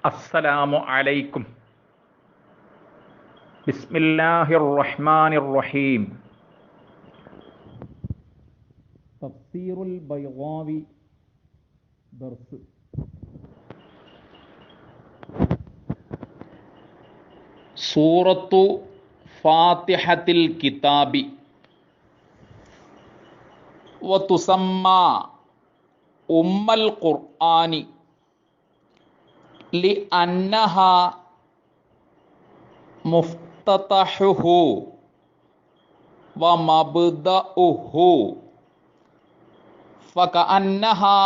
അസ്സലാമു അലൈക്കും. ബിസ്മില്ലാഹിർ റഹ്മാനിർ റഹീം. തഫ്സീറുൽ ബൈളാവി ദർസ്. സൂറത്തു ഫാത്തിഹത്തിൽ കിതാബി വതുസമ്മാ ഉമ്മൽ ഖുർആനി ലിഅന്നഹാ മുഫ്തതഹുഹു വമബ്ദഉഹു ഫകഅന്നഹാ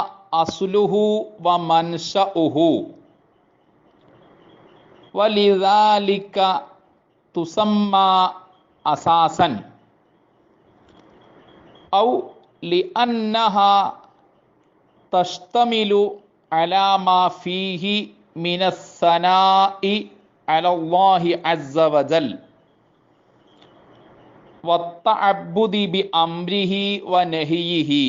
അസ്ലുഹു വമൻശഉഹു വലിദാലിക തുസമ്മാ അസാസൻ ഔ ലിഅന്നഹാ തഷ്തമിലു അലാ മാ ഫീഹി മിനസ്സനാഇ അലല്ലാഹി അസ്സ വജൽ വത്തഅബ്ബുദി ബിഅംരിഹി വനഹിയിഹി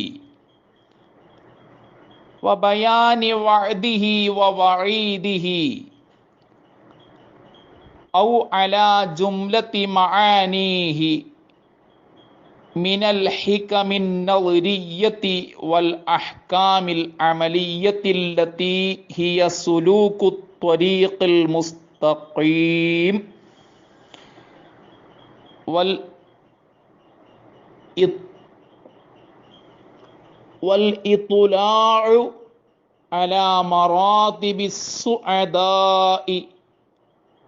വബയാനി വഅദിഹി വവഈദിഹി ഔ അലാ ജുംലതി മആനീഹി മിനൽ ഹികമിൻ നളരിയ്യതി വൽ അഹ്കാമിൽ അമലിയ്യതില്ലതി ഹിയ സുലൂകു ത്വരീഖിൽ മുസ്തഖീം വൽ ഇത്ലാഉ അലാ മറാതിബിസ് സുഅദാഇ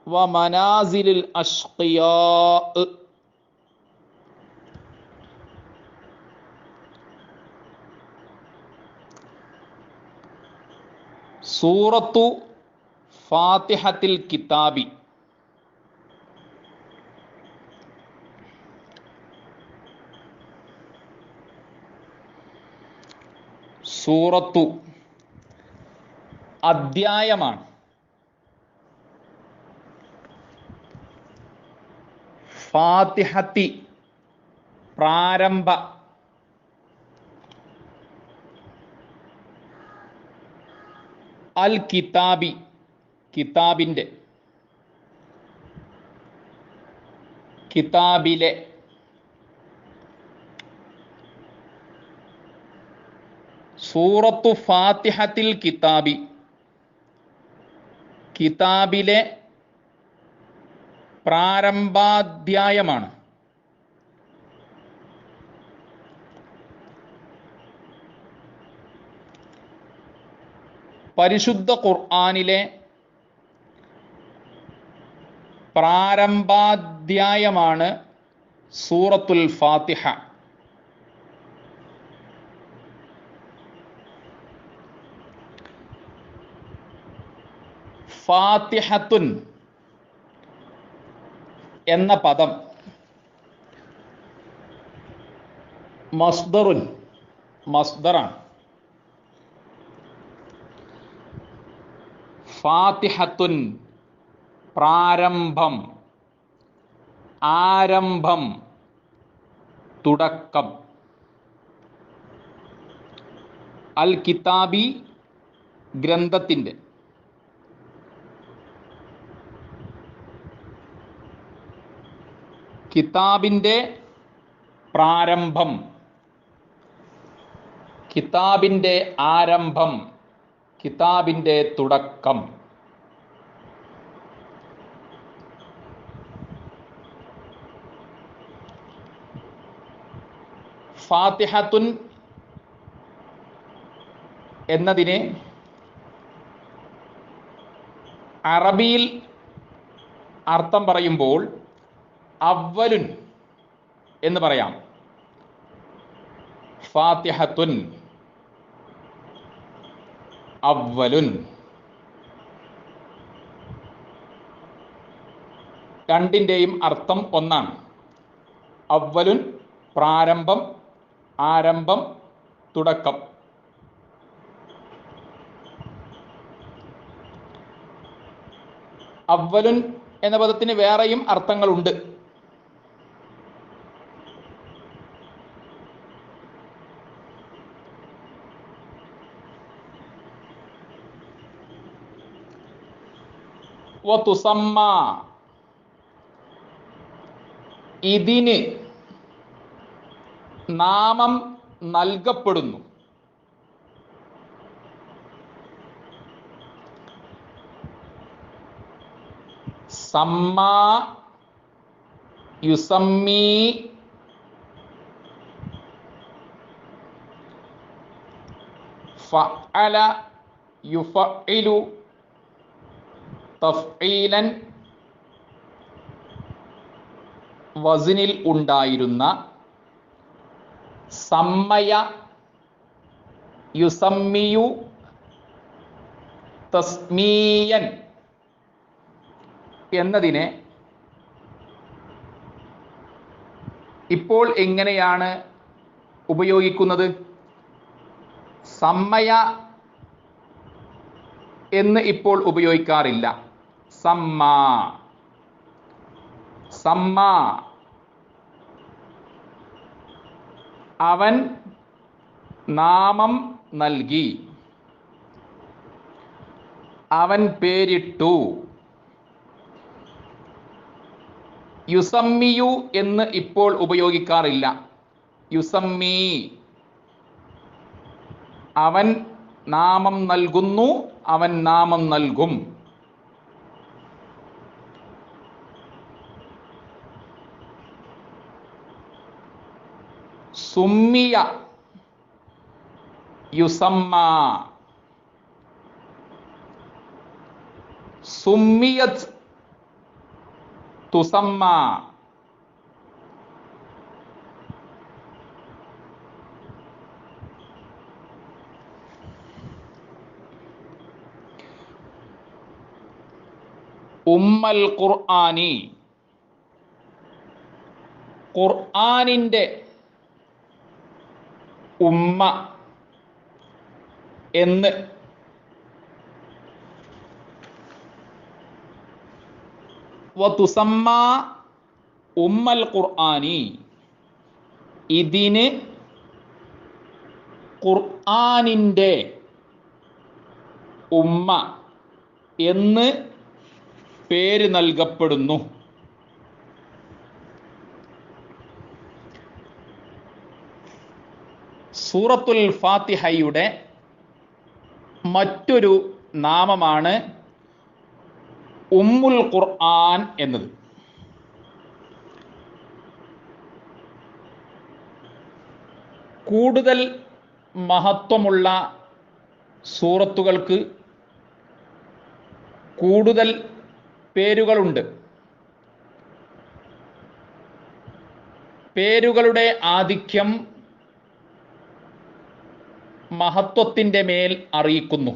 വമനാസിലിൽ അഷ്ഖിയാ. സൂറത്തു ഫാത്തിഹത്തിൽ കിതാബി സൂറത്തു അദ്ധ്യായമാണ്. ഫാത്തിഹത്തി പ്രാരംഭ, അൽ കിതാബി കിതാബിൻ്റെ, കിതാബിലെ, സൂറത്തു ഫാത്തിഹത്തിൽ കിതാബി കിതാബിലെ പ്രാരംഭാധ്യായമാണ്. പരിശുദ്ധ ഖുർആനിലെ പ്രാരംഭാധ്യായമാണ് സൂറത്തുൽ ഫാത്തിഹ. ഫാത്തിഹത്തുൻ എന്ന പദം മസ്ദറാണ്. ഫാത്തിഹത്തുൻ പ്രാരംഭം, ആരംഭം, തുടക്കം. അൽ കിതാബി ഗ്രന്ഥത്തിൻ്റെ, കിതാബിൻ്റെ പ്രാരംഭം, കിതാബിൻ്റെ ആരംഭം, കിതാബിൻ്റെ തുടക്കം. ഫാത്തിഹത്തുൻ എന്നതിനെ അറബിയിൽ അർത്ഥം പറയുമ്പോൾ അവ്വലുൻ എന്ന് പറയാം. ഫാത്തിഹത്തുൻ, അവ്വലുൻ. രണ്ടിൻ്റെയും അർത്ഥം ഒന്നാണ്. അവ്വലുൻ പ്രാരംഭം, ആരംഭം, തുടക്കം. അവ്വലുൻ എന്ന പദത്തിന് വേറെയും അർത്ഥങ്ങളുണ്ട്. വതുസമ്മ ഇതിന് നാമം നൽകപ്പെടുന്നു. സമ്മ യുസമ്മി ഫഅല യുഫഇലു തഫ്ഈലൻ വസ്നിൽ ഉണ്ടായിരുന്ന സമ്മയ യുസമ്മിയു തസ്മീയൻ എന്നതിനെ ഇപ്പോൾ എങ്ങനെയാണ് ഉപയോഗിക്കുന്നത്? സമ്മയ എന്ന് ഇപ്പോൾ ഉപയോഗിക്കാറില്ല. സമ്മ സമ്മ അവൻ നാമം നൽകി, അവൻ പേരിട്ടു. യുസമ്മിയു എന്ന് ഇപ്പോൾ ഉപയോഗിക്കാറില്ല. യുസമ്മി അവൻ നാമം നൽകുന്നു, അവൻ നാമം നൽകും. സുമ്മിയ യുസമ്മ സുമ്മിയത് തുസമ്മ ഉമ്മൽ ഖുർആനി ഖുർആനിൻ്റെ ഉമ്മ എന്ന് വതുസമ്മ ഉമ്മൽ ഖുർആനി ഇതിന് ഖുർആനിൻ്റെ ഉമ്മ എന്ന് പേര് നൽകപ്പെടുന്നു. സൂറത്തുൽ ഫാത്തിഹയുടെ മറ്റൊരു നാമമാണ് ഉമ്മുൽ ഖുർആൻ എന്നത്. കൂടുതൽ മഹത്വമുള്ള സൂറത്തുകൾക്ക് കൂടുതൽ പേരുകളുണ്ട്. പേരുകളുടെ ആധിക്യം മഹത്വത്തിൻ്റെ മേൽ അറിയിക്കുന്നു.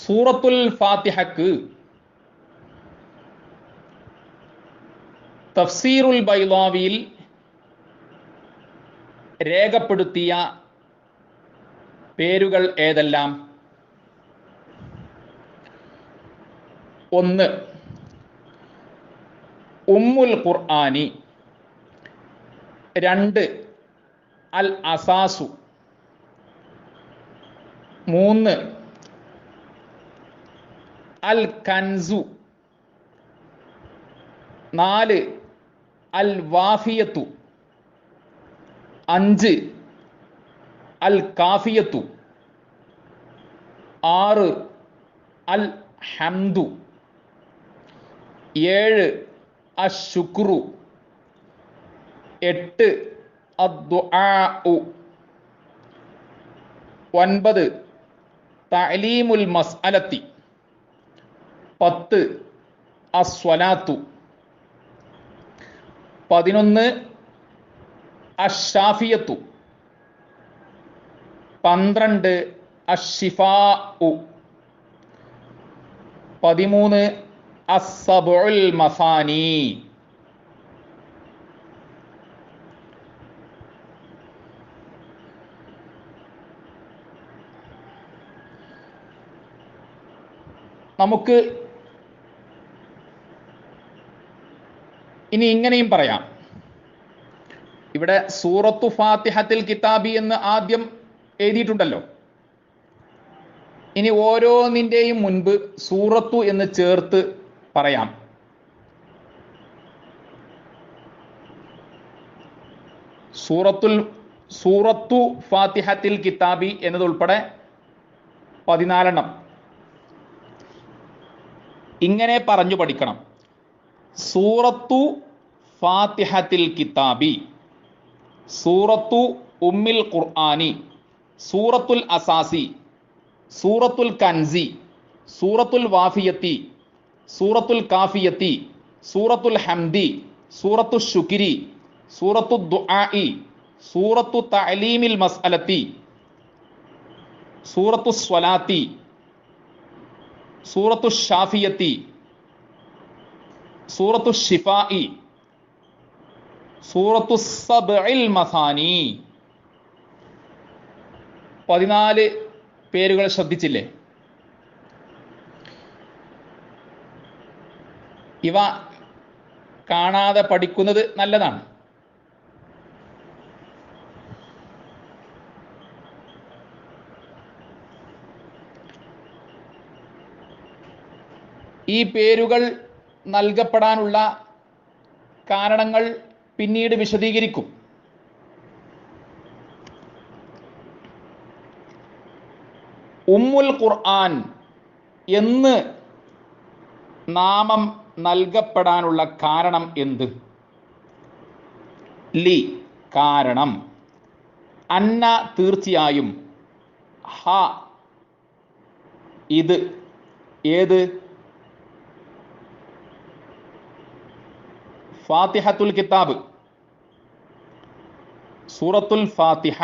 സൂറത്തുൽ ഫാത്തിഹക്ക് തഫ്സീറുൽ ബൈളാവിയിൽ രേഖപ്പെടുത്തിയ പേരുകൾ ഏതെല്ലാം? 1 ഉമ്മുൽ ഖുർആനി, 2 അൽ അസാസു, 3 അൽ കൻസു, 4 അൽ വാഫിയത്തു, 5 അൽ കാഫിയത്തു, 6 അൽ ഹംദു, 7 അശ്ശുക്രു, 8 അദ്ദുആഉ, 9 തഅലീമുൽ മസ്അലത്തി, 10 അസ്വലാത്തു, 11 അശ്ശാഫിയത്തു, 12 അശ്ശിഫാഉ, 13 അസ്സബഉൽ മസാനി. നമുക്ക് ഇനി ഇങ്ങനെയും പറയാം. ഇവിടെ സൂറത്തു ഫാത്തിഹത്തിൽ കിതാബി എന്ന് ആദ്യം എഴുതിയിട്ടുണ്ടല്ലോ. ഇനി ഓരോന്നിൻ്റെയും മുൻപ് സൂറത്തു എന്ന് ചേർത്ത് പറയാം. സൂറത്തു ഫാത്തിഹത്തിൽ കിതാബി എന്നതുൾപ്പെടെ 14 ഇങ്ങനെ പറഞ്ഞു പഠിക്കണം. സൂറത്തു ഫാത്തിഹത്തിൽ കിതാബി, സൂറത്തു ഉമ്മിൽ ഖുർആനി, സൂറത്തുൽ അസാസി, സൂറത്തുൽ കൻസി, സൂറത്തുൽ വാഫിയത്തി, സൂറത്തുൽ കാഫിയത്തി, സൂറത്തുൽ ഹംദി, സൂറത്തു ശുക്രി, സൂറത്തു ദുആഇ, സൂറത്തു തഅലീമിൽ മസ്അലത്തി, സൂറത്തു സ്വലാത്തി, സൂറത്തു ഷാഫിയത്തി, സൂറത്തു ഷിഫാഇ, സൂറത്തു സബ്ഇൽ മസാനി. 14 പേരുകൾ ശ്രദ്ധിച്ചില്ലേ? ഇവ കാണാതെ പഠിക്കുന്നത് നല്ലതാണ്. ഈ പേരുകൾ നൽകപ്പെടാനുള്ള കാരണങ്ങൾ പിന്നീട് വിശദീകരിക്കും. ഉമ്മുൽ ഖുർആൻ എന്ന് നാമം നൽകപ്പെടാനുള്ള കാരണം എന്ത്? ലി കാരണം, അന്ന തീർച്ചയായും, ഹ ഇത്, ഏത്? ഫാത്തിഹത്തുൽ കിതാബ്, സൂറത്തുൽ ഫാത്തിഹ.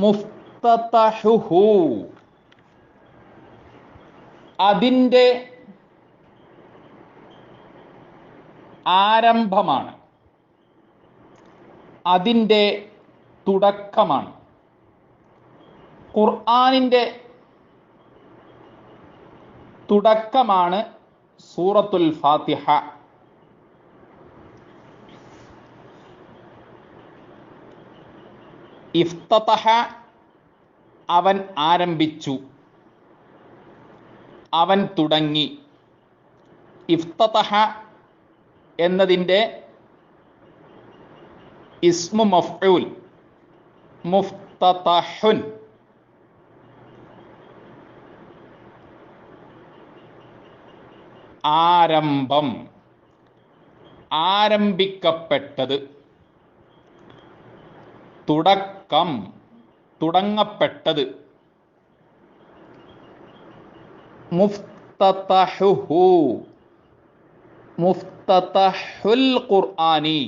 മുഫ്തതഹുഹു അതിൻ്റെ ആരംഭമാണ്, അതിൻ്റെ തുടക്കമാണ്. ഖുർആനിൻ്റെ തുടക്കമാണ് സൂറത്തുൽ ഫാത്തിഹ. ഇഫ്തതഹ അവൻ ആരംഭിച്ചു, അവൻ തുടങ്ങി. ഇഫ്തതഹ എന്നതിൻ്റെ ഇസ്മു മഫ്ഊൽ മുഫ്തതഹുൻ. ആരംഭം, ആരംഭിക്കപ്പെട്ടത്. തുടക്കം, തുടങ്ങപ്പെട്ടത്. മുഫ്തതഹുഹു മുഫ്തതഹുൽ ഖുർആനി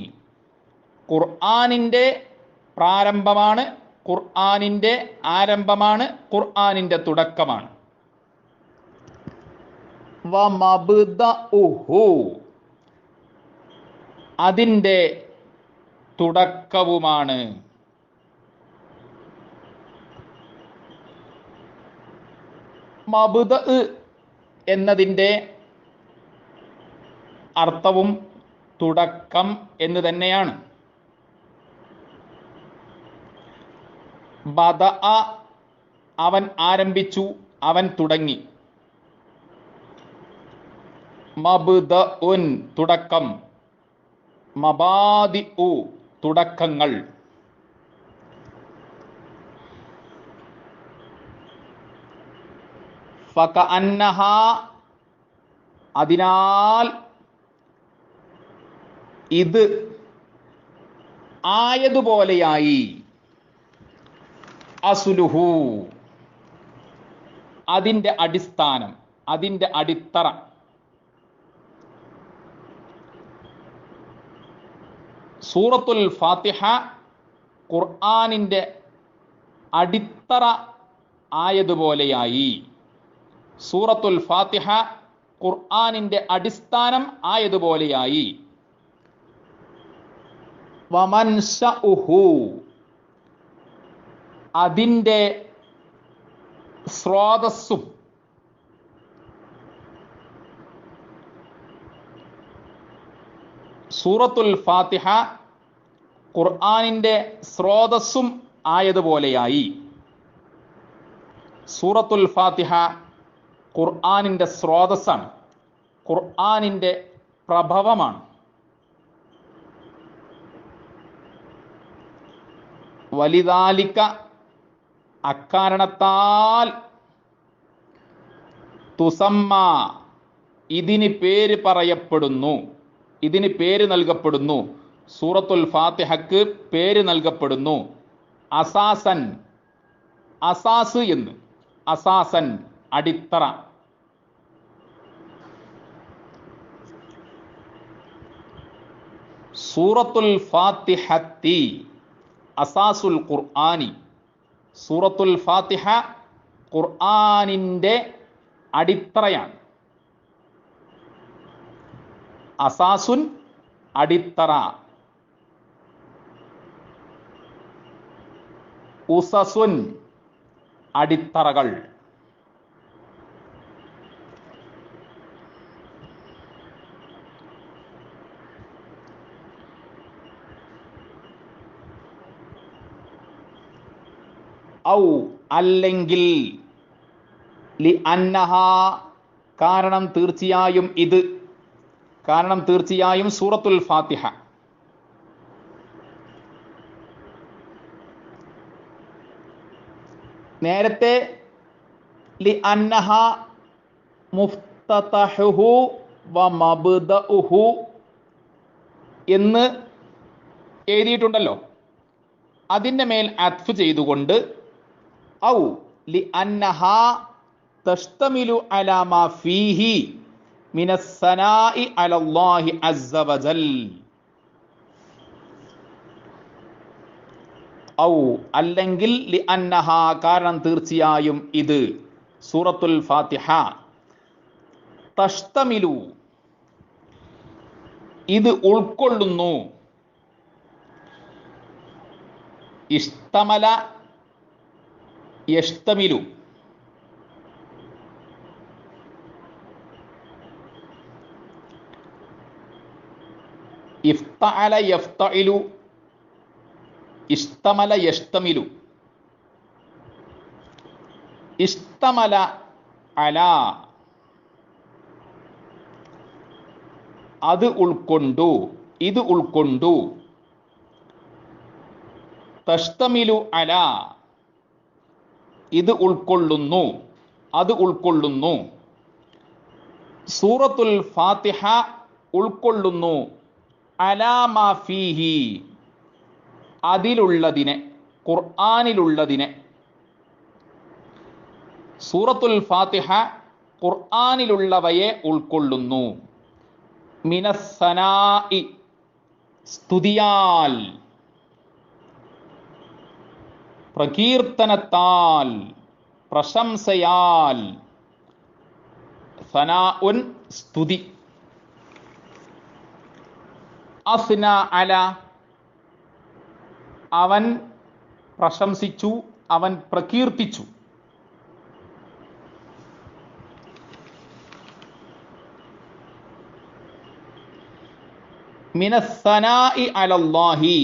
ഖുർആനിൻ്റെ പ്രാരംഭമാണ്, ഖുർആനിൻ്റെ ആരംഭമാണ്, ഖുർആനിൻ്റെ തുടക്കമാണ്. വമബ്ദഉഹു അതിൻ്റെ തുടക്കവുമാണ്. മബ്ദ എന്നതിൻ്റെ അർത്ഥവും തുടക്കം എന്ന് തന്നെയാണ്. ബദഅ അവൻ ആരംഭിച്ചു, അവൻ തുടങ്ങി. മബ്ദഉൻ തുടക്കം, മബാദിഉ തുടക്കങ്ങൾ. ഫകഅന്നഹ അതിനാൽ ഇത് ആയതുപോലെയായി. അസ്ലുഹു അതിൻ്റെ അടിസ്ഥാനം, അതിൻ്റെ അടിത്തറ. സൂറത്തുൽ ഫാത്തിഹ ഖുർആനിൻ്റെ അടിത്തറ ആയതുപോലെയായി. സൂറത്തുൽ ഫാത്തിഹ ഖുർആനിൻ്റെ അടിസ്ഥാനം ആയതുപോലെയായി. വമൻശഉഹു അതിൻ്റെ സ്രോതസ്സും. സൂറത്തുൽ ഫാത്തിഹ ഖുർആനിൻ്റെ സ്രോതസ്സും ആയതുപോലെയായി. സൂറത്തുൽ ഫാത്തിഹ ഖുർആനിൻ്റെ സ്രോതസ്സാണ്, ഖുർആനിൻ്റെ പ്രഭവമാണ്. വലിദാലിക അക്കാരണത്താൽ തുസമ്മ ഇതിന് പേര് പറയപ്പെടുന്നു, ഇതിന് പേര് നൽകപ്പെടുന്നു, സൂറത്തുൽ ഫാത്തിഹക്ക് പേര് നൽകപ്പെടുന്നു അസാസൻ, അസാസ് എന്ന്. അസാസൻ അടിത്തറ. സൂറത്തുൽ ഫാത്തിഹത്തി അസാസുൽ ഖുർആനി. സൂറത്തുൽ ഫാത്തിഹ ഖുർആനിൻ്റെ അടിത്തറയാണ്. അസാസുൻ അടിത്തറ. ഉസസുൻ അടിത്തറകൾ. ഔ അല്ലെങ്കിൽ, ലി അന്നഹ കാരണം തീർച്ചയായും ഇത്, കാരണം തീർച്ചയായും സൂറത്തുൽ ഫാത്തിഹ നേരത്തെ ലി അന്നഹ മുഫ്തതഹുഹു വ മബ്ദഉഹു എന്ന് എഴുതിയിട്ടുണ്ടല്ലോ, അതിൻ്റെ മേൽ അത്ഫ് ചെയ്തുകൊണ്ട് ഔ ലി അന്നഹ തഷ്തമിലു അലാ മാ ഫീഹി മിനസ് സനാഇ അലല്ലാഹി അസ്സ വജൽ. ഔ അല്ലെങ്കിൽ ലി അന്നഹ കാരണം തീർച്ചയായും ഇത് സൂറത്തുൽ ഫാത്തിഹ തഷ്തമിലു ഇത് ഉൾക്കൊള്ളുന്നു. ഇഷ്തമല യഷ്തമിലു, ഇഫ്തഅല യഫ്തഇലു, ഇഷ്തമല യഷ്തമിലു. ഇഷ്തമല അല അത് ഉൾക്കൊണ്ടു, ഇത് ഉൾക്കൊണ്ടു. തഷ്തമിലു അല ഇത് ഉൾക്കൊള്ളുന്നു, അത് ഉൾക്കൊള്ളുന്നു. സൂറത്തുൽ ഫാത്തിഹ ഉൾക്കൊള്ളുന്നു അലാ മാ ഫീഹി അതിലുള്ളതിനെ, ഖുർആനിലുള്ളതിനെ. സൂറത്തുൽ ഫാത്തിഹ ഖുർആനിലുള്ളവയെ ഉൾക്കൊള്ളുന്നു. മിനസ് സനാഇ സ്തുതിയാൽ, പ്രകീർത്തനത്താൽ, പ്രശംസയാൽ. സനാഉൻ സ്തുതി. അസ്ന അല അവൻ പ്രശംസിച്ചു, അവൻ പ്രകീർത്തിച്ചു. മിനസ് സനാഇ അലല്ലാഹി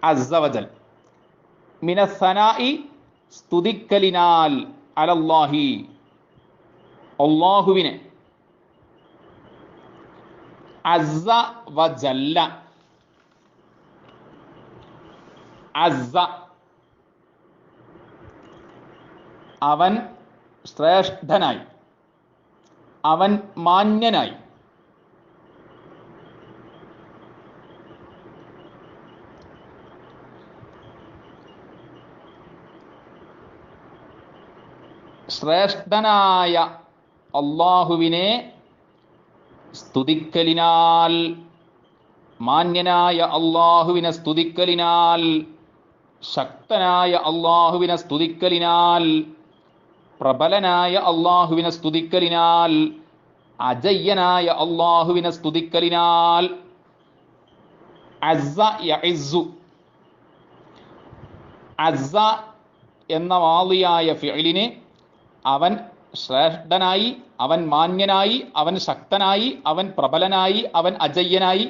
അസ്സ വജൽ. മിനസ് സനാഇ സ്തുതിക്കലിനാൽ, അലല്ലാഹി അല്ലാഹുവിനെ. അസ്സ വജല്ല, അസ്സ അവൻ ശ്രേഷ്ഠനായി, അവൻ മാന്യനായി. ശ്രേഷ്ഠനായ അല്ലാഹുവിനെ സ്തുതിക്കലിനാൽ, മാന്യനായ അല്ലാഹുവിനെ സ്തുതിക്കലിനാൽ, ശക്തനായ അല്ലാഹുവിനെ സ്തുതിക്കലിനാൽ, പ്രബലനായ അല്ലാഹുവിനെ സ്തുതിക്കലിനാൽ, അജയ്യനായ അല്ലാഹുവിനെ സ്തുതിക്കലിനാൽ. അസ്സ യഇസ്സു, അസ്സ എന്ന വാളിയായ ഫിഅലിന് അവൻ ശ്രേഷ്ഠനായി, അവൻ മാന്യനായി, അവൻ ശക്തനായി, അവൻ പ്രബലനായി, അവൻ അജയ്യനായി.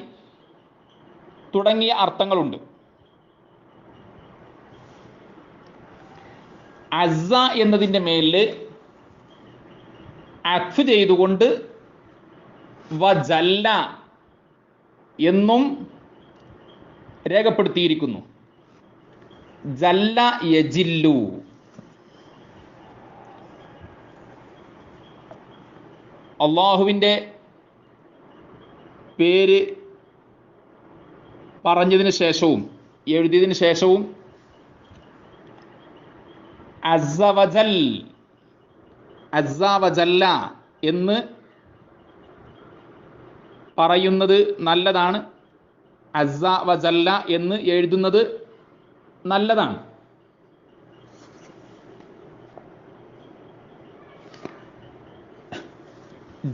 തുടങ്ങിയ അർത്ഥങ്ങളുണ്ട്. അസ്സ എന്നതിൻ്റെ മേലിൽ അത്ഫ് ചെയ്തുകൊണ്ട് വജല്ല എന്നും രേഖപ്പെടുത്തിയിരിക്കുന്നു. ജല്ല യജില്ലു. അള്ളാഹുവിൻ്റെ പേര് പറഞ്ഞതിന് ശേഷവും എഴുതിയതിന് ശേഷവും അസ്സവജൽ അസ്സവജല്ല എന്ന് പറയുന്നത് നല്ലതാണ്. അസ്സവജല്ല എന്ന് എഴുതുന്നത് നല്ലതാണ്.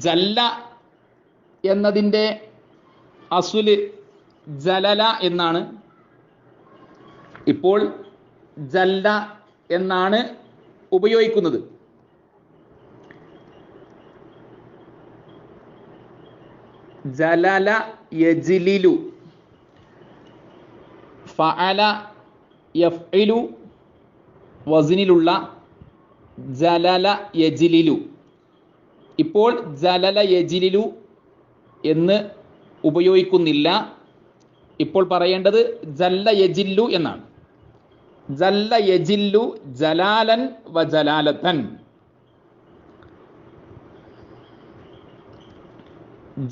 ജല്ല എന്നതിൻ്റെ അസ്ല് ജലല എന്നാണ്. ഇപ്പോൾ ജല്ല എന്നാണ് ഉപയോഗിക്കുന്നത്. ജലല യജ്ലിലു, ഫഅല യഫ്ഇലു വസ്നിലുള്ള ജലല യജ്ലിലു. ഇപ്പോൾ ജലല യജ്ലിലു എന്ന് ഉപയോഗിക്കുന്നില്ല. ഇപ്പോൾ പറയേണ്ടത് ജല്ല യജില്ലു എന്നാണ്. ജല്ല യജില്ലു ജലാലൻ വ ജലാലത്തൻ.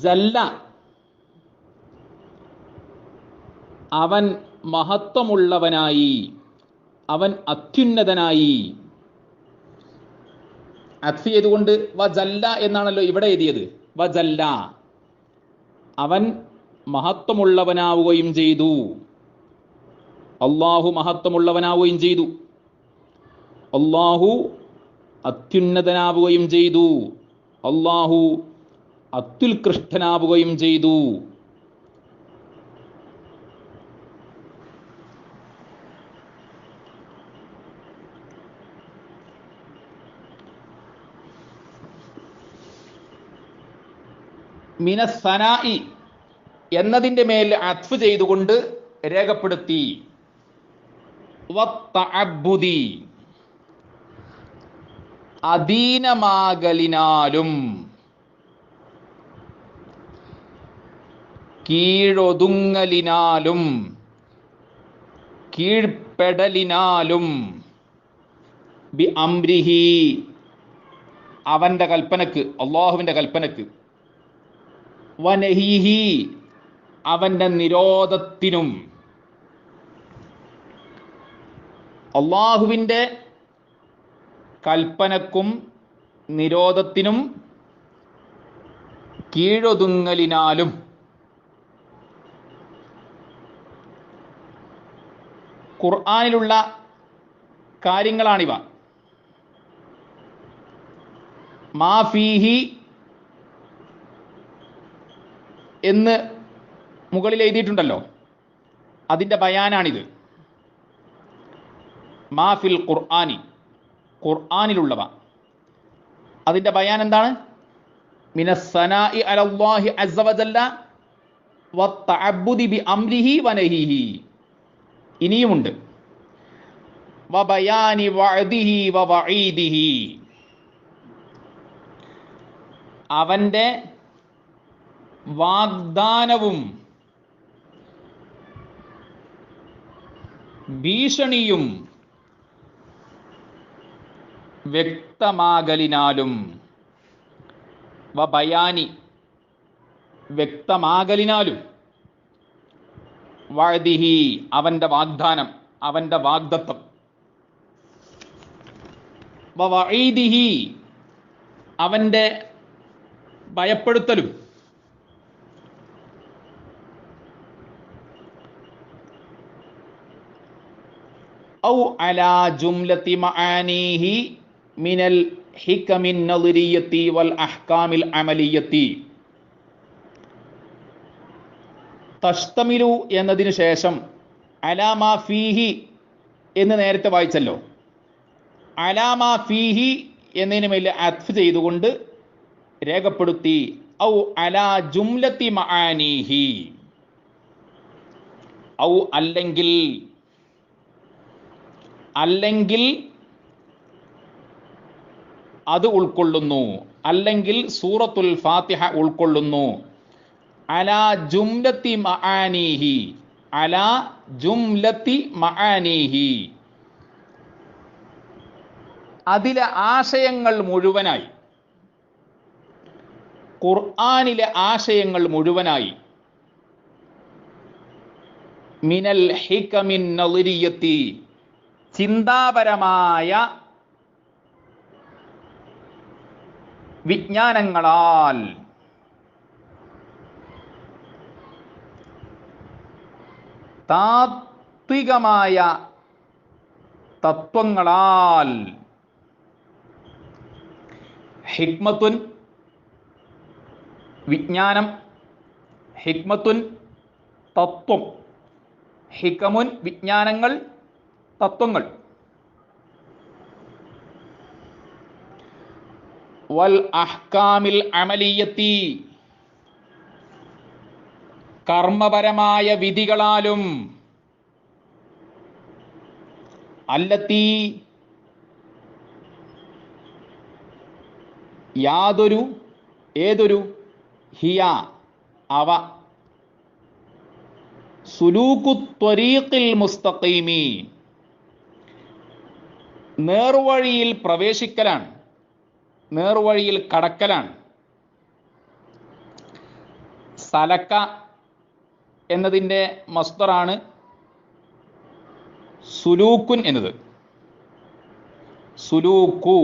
ജല്ല അവൻ മഹത്വമുള്ളവനായി, അവൻ അത്യുന്നതനായി. അത്ഫ് ചെയ്തുകൊണ്ട് വജല്ല എന്നാണല്ലോ ഇവിടെ എഴുതിയത്. വജല്ല അവൻ മഹത്വമുള്ളവനാവുകയും ചെയ്തു. അള്ളാഹു മഹത്വമുള്ളവനാവുകയും ചെയ്തു. അള്ളാഹു അത്യുന്നതനാവുകയും ചെയ്തു. അള്ളാഹു അത്യുത്കൃഷ്ടനാവുകയും ചെയ്തു. മിനസ്സനാഇ എന്നതിൻ്റെ മേൽ അത്ഫ് ചെയ്തുകൊണ്ട് രേഖപ്പെടുത്തി. വത്തഅബ്ബുദി അധീനമാകലിനാലും കീഴൊതുങ്ങലിനാലും കീഴ്പ്പെടലിനാലും ബി അംരിഹി അവൻ്റെ കൽപ്പനക്ക്, അള്ളാഹുവിൻ്റെ കൽപ്പനക്ക്, വനഹീഹി അവൻ്റെ നിരോധത്തിനും. അള്ളാഹുവിൻ്റെ കൽപ്പനക്കും നിരോധത്തിനും കീഴൊതുങ്ങലിനാലും ഖുർആനിലുള്ള കാര്യങ്ങളാണിവ. മാഫീഹി എന്ന് മുകളിൽ എഴുതിയിട്ടുണ്ടല്ലോ, അതിൻ്റെ ബയാനാണിത്. മാഫിൽ ഖുർആനി, ഖുർആനിലുള്ളവ. അതിൻ്റെ ബയാൻ എന്താണ്? മിനസ്സനാഇ അലല്ലാഹി അസ്സ വജല്ല വത്തഅബ്ബുദി ബി അംരിഹി വനഹിഹി. ഇനിയുമുണ്ട്. വബയാനി വഅദിഹി വവഈദിഹി അവൻ്റെ വാഗ്ദാനവും ഭീഷണിയും വ്യക്തമാകലിനാലും. വബയാനി വ്യക്തമാകലിനാലും, വഅദിഹി അവൻ്റെ വാഗ്ദാനം, അവൻ്റെ വാഗ്ദത്തം, വവഈദിഹി അവൻ്റെ ഭയപ്പെടുത്തലും. ഔ അലാ ജുംലത്തി മആനീഹി മിനൽ ഹികമിൻ നളിരിയ്യത്തി വൽ അഹ്കാമിൽ അമലിയ്യത്തി. തഷ്തമിലു എന്നതിനു ശേഷം അലാമാ ഫീഹി എന്ന് നേരത്തെ വായിച്ചല്ലോ. അലാമാ ഫീഹി എന്നതിന് മേൽ അത്ഫ് ചെയ്തുകൊണ്ട് രേഖപ്പെടുത്തി. ഔ അലാ ജുംലത്തി മആനീഹി ഔ അല്ലെങ്കിൽ അല്ലെങ്കിൽ അത് ഉൾക്കൊള്ളുന്നു, അല്ലെങ്കിൽ സൂറത്തുൽ ഫാത്തിഹ ഉൾക്കൊള്ളുന്നു. അലാ ജുംലത്തി മആനീഹി, അലാ ജുംലത്തി മആനീഹി, അതിലെ ആശയങ്ങൾ മുഴുവനായി, ഖുർആനിലെ ആശയങ്ങൾ മുഴുവനായി. മിനൽ ഹികമിൻ നളിരിയത്തി, ചിന്താപരമായ വിജ്ഞാനങ്ങളാൽ, താത്വികമായ തത്വങ്ങളാൽ. ഹിക്മത്തുൻ വിജ്ഞാനം, ഹിക്മത്തുൻ തത്വം, ഹികമുൻ വിജ്ഞാനങ്ങൾ, തത്വങ്ങൾ. വൽ അഹ്കാമിൽ അമലിയത്തി, കർമ്മപരമായ വിധികളാലും. അല്ലത്തി, യാതൊരു, ഏതൊരു, ഹിയ അവ, സുലൂക്കു ത്വരീഖിൽ മുസ്തഖീമി, നേർവഴിയിൽ പ്രവേശിക്കലാണ്, നേർവഴിയിൽ കടക്കലാണ്. സലക്ക എന്നതിൻ്റെ മസ്ദറാണ് സുലൂക്കുൻ എന്നത്. സുലൂക്കു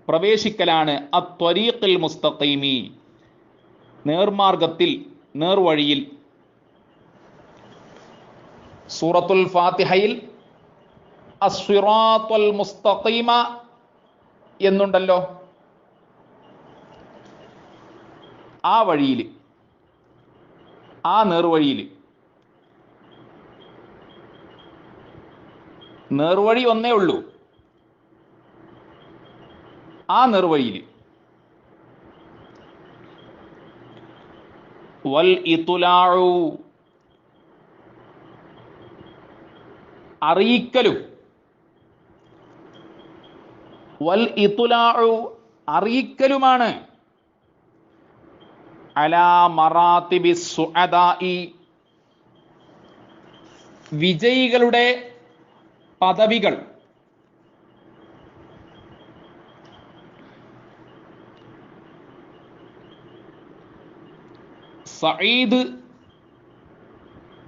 പ്രവേശിക്കലാണ്, അത്വരീഖിൽ മുസ്തഖീമി നേർമാർഗത്തിൽ, നേർവഴിയിൽ. സൂറത്തുൽ ഫാത്തിഹയിൽ അസ്സിറാത്തുൽ മുസ്തഖീമ എന്നുണ്ടല്ലോ. ആ വഴിയിൽ, ആ നേർവഴിയിൽ. നേർവഴി ഒന്നേ ഉള്ളൂ, ആ നേർവഴിയിൽ. വൽ ഇത്ലാഉ, അറിയിക്കലും. വൽ ഇത്ലാഉ അറിയിക്കലുമാണ്. അലാ മറാത്തിബിസ് സുഅദാഇ, വിജയികളുടെ പദവികൾ. സഈദ്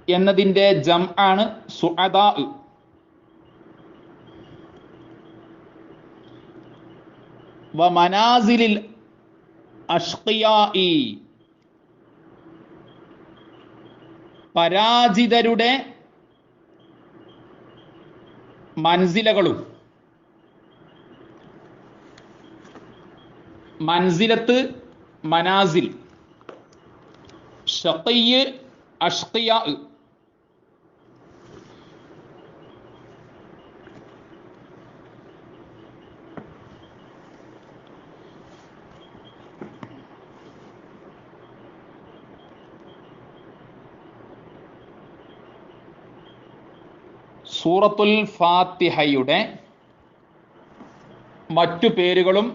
എന്നതിൻ്റെ ജംആണ് സുഅദാ. വ മനാസിലിൽ അഷ്ഖിയാഇ, പരാജിതരുടെ മൻസിലകളും. മൻസിലത്ത്, മനാസിൽ. ഷഖിയ്, അഷ്ഖിയാ. സൂറത്തുൽ ഫാത്തിഹയുടെ മറ്റു പേരുകളും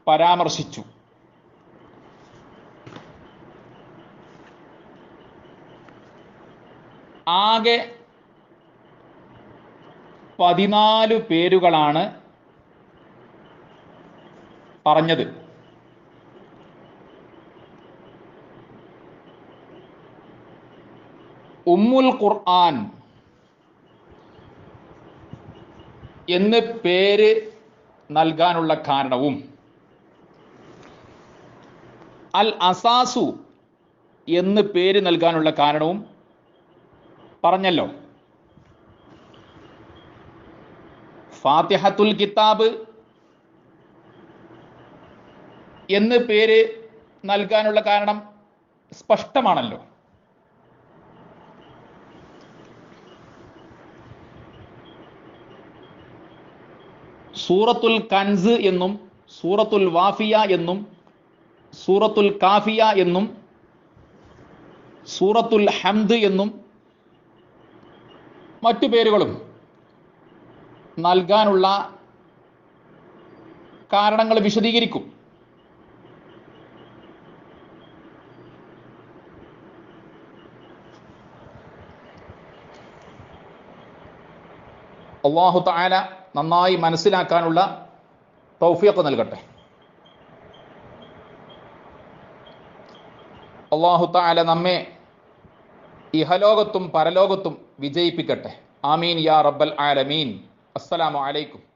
പരാമർശിച്ചു. ആകെ 14 പേരുകളാണ് പറഞ്ഞത്. ഉമ്മുൽ ഖുർആൻ എന്ന് പേര് നൽകാനുള്ള കാരണവും, അൽ അസാസു എന്ന് പേര് നൽകാനുള്ള കാരണവും പറഞ്ഞല്ലോ. ഫാത്തിഹത്തുൽ കിതാബ് എന്ന് പേര് നൽകാനുള്ള കാരണം സ്പഷ്ടമാണല്ലോ. സൂറത്തുൽ കൻസ് എന്നും സൂറത്തുൽ വാഫിയ എന്നും സൂറത്തുൽ കാഫിയ എന്നും സൂറത്തുൽ ഹംദ് എന്നും മറ്റു പേരുകളും നൽകാനുള്ള കാരണങ്ങൾ വിശദീകരിക്കും. അല്ലാഹു തആല നന്നായി മനസ്സിലാക്കാനുള്ള തൗഫീഖ് നൽകട്ടെ. അല്ലാഹു തആല നമ്മെ ഇഹലോകത്തും പരലോകത്തും വിജയിപ്പിക്കട്ടെ. ആമീൻ യാ റബ്ബൽ ആലമീൻ. അസ്സലാമു അലൈക്കും.